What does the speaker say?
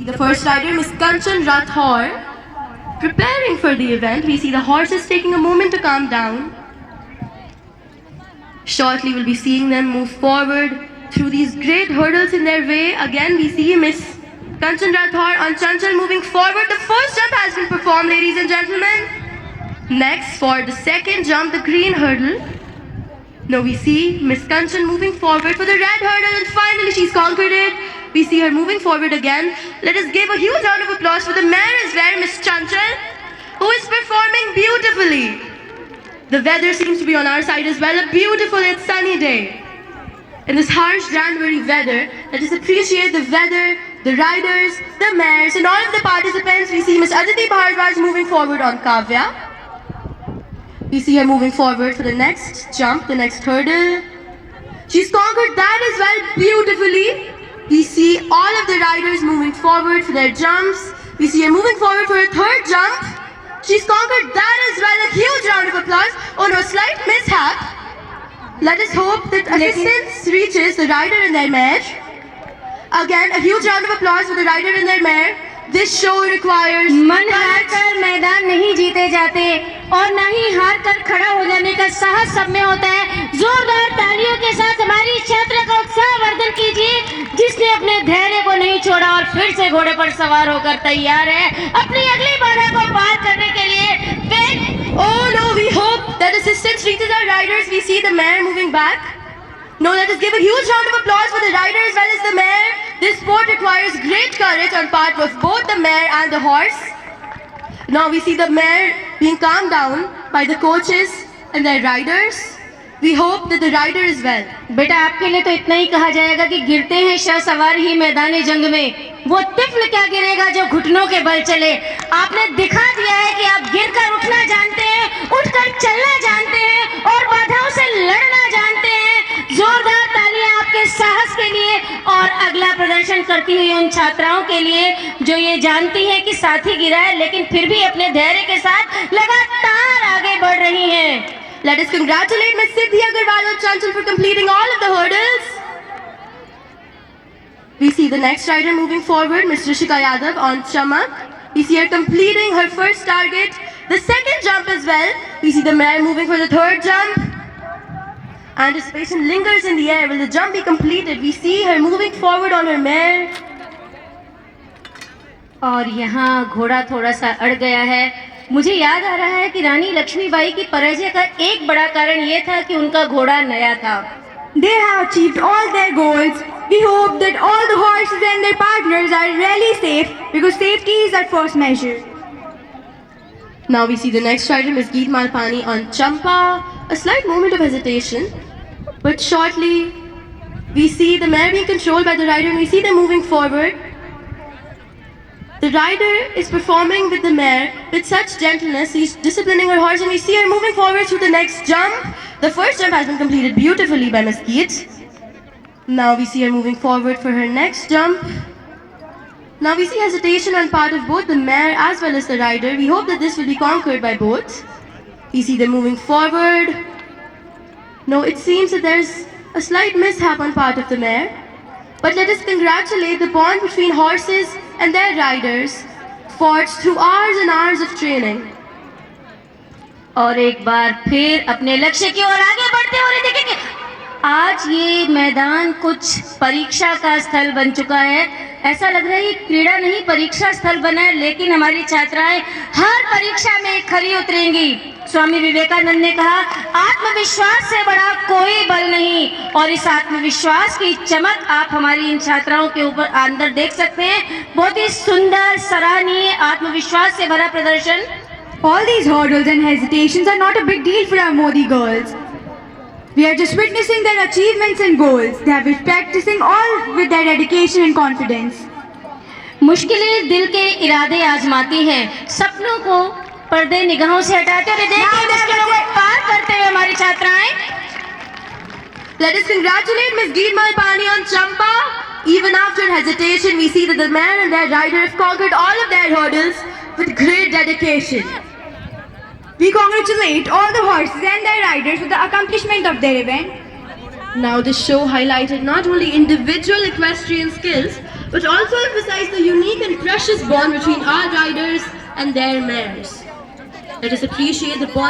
The first rider, Miss Kanchan Rathore, preparing for the event. We see the horses taking a moment to calm down. Shortly, we'll be seeing them move forward through these great hurdles in their way. Again, we see Miss Kanchan Rathore on Chanchal moving forward. The first jump has been performed, ladies and gentlemen. Next, for the second jump, the green hurdle. Now we see Miss Kanchan moving forward for the red hurdle, and finally she's conquered it. We see her moving forward again. Let us give a huge round of applause for the mare as well, Miss Chanchal, who is performing beautifully. The weather seems to be on our side as well. A beautiful and sunny day. In this harsh January weather, let us appreciate the weather, the riders, the mares, and all of the participants. We see Miss Aditi Bhardwaj moving forward on Kavya. We see her moving forward for the next jump, the next hurdle. She's conquered that as well beautifully. We see all of the riders moving forward for their jumps. We see her moving forward for a third jump. She's conquered that as well. A huge round of applause. Oh no, slight mishap. Let us hope that assistance reaches the rider and their mare. Again, a huge round of applause for the rider and their mare. This show requires मन हार कर मैदान नहीं जीते जाते और न ही हार कर खड़ा हो जाने का साहस सब में होता है। जोरदार तालियों के साथ हमारी छात्रा का उत्साहवर्धन कीजिए, जिसने अपने धैर्य को नहीं छोड़ा और फिर से घोड़े पर सवार होकर तैयार है अपनी अगली बाधा को पार करने के लिए। Oh no, we hope that assistance reaches our riders. We see the mare moving back. Now let us give a huge round of applause for the rider as well as the mare. This sport requires great courage on part of both the mare and the horse. Now we see the mare being calmed down by the coaches and their riders. We hope that the rider is well. बेटा आपके लिए तो इतना ही कहा जाएगा कि गिरते हैं शह सवार ही मैदानी जंग में, वो तिफल क्या गिरेगा जो घुटनों के बल चले। आपने दिखा दिया है कि आप गिरकर उठना जानते हैं, उठकर चलना जानते हैं और बाधाओं से लड़ना जानते हैं। जोरदार तालियां आपके साहस के लिए और अगला प्रदर्शन करती हुई उन छात्राओं के लिए जो ये जानती है कि साथी गिरा है लेकिन फिर भी अपने धैर्य के साथ लगातार आगे बढ़ रही हैं। Let us congratulate Ms. Siddhi Agarwal of Chanchal for completing all of the hurdles. We see the next rider moving forward, Ms. Rishika Yadav on Chamak. We see her completing her first target, the second jump as well. We see the mare moving for the third jump. Anticipation lingers in the air. Will the jump be completed? We see her moving forward on her mare. और यहाँ घोड़ा थोड़ा सा अड़ गया है। मुझे याद आ रहा है कि रानी लक्ष्मीबाई की पराजय का एक बड़ा कारण ये था कि उनका घोड़ा नया था। They have achieved all their goals. We hope that all the horses and their partners are really safe because safety is our first measure. Now we see the next rider, Ms. Geet Malpani on Champa. A slight moment of hesitation, but shortly we see the mare being controlled by the rider and we see them moving forward. The rider is performing with the mare with such gentleness. He's disciplining her horse and we see her moving forward to the next jump. The first jump has been completed beautifully by Ms. Geet. Now we see her moving forward for her next jump. Now we see hesitation on part of both the mare as well as the rider. We hope that this will be conquered by both. We see them moving forward. No, it seems that there's a slight mishap on part of the mare. But let us congratulate the bond between horses and their riders, forged through hours and hours of training. और एक बार फिर अपने लक्ष्य की ओर आगे बढ़ते हुए देखेंगे। आज ये मैदान कुछ परीक्षा का स्थल बन चुका है। ऐसा लग रहा है कि क्रीड़ा नहीं परीक्षा स्थल बना है, लेकिन हमारी छात्राएं हर परीक्षा में खरी उतरेंगी। स्वामी विवेकानंद ने कहा, आत्मविश्वास से बड़ा कोई बल नहीं, और इस आत्मविश्वास की चमक आप हमारी इन छात्राओं के ऊपर अंदर देख सकते हैं। बहुत ही सुंदर, सराहनीय, आत्मविश्वास से भरा प्रदर्शन। All these hurdles and hesitations are not a big deal for our Modi girls. We are just witnessing their achievements and goals. They have been practicing all with their dedication and confidence. मुश्किलें दिल के इरादे आजमाती हैं, सपनों को पर्दे निगाहों से हटाते और देखिए मुश्किलों को पार करते हुए हमारी छात्राएं। Let us congratulate Ms. Geet Malpani on Champa. Even after hesitation, we see that the mare and their rider have conquered all of their hurdles with great dedication. We congratulate all the horses and their riders with the accomplishment of their event. Now this show highlighted not only individual equestrian skills, but also emphasized the unique and precious bond between our riders and their mares. Let us appreciate the bond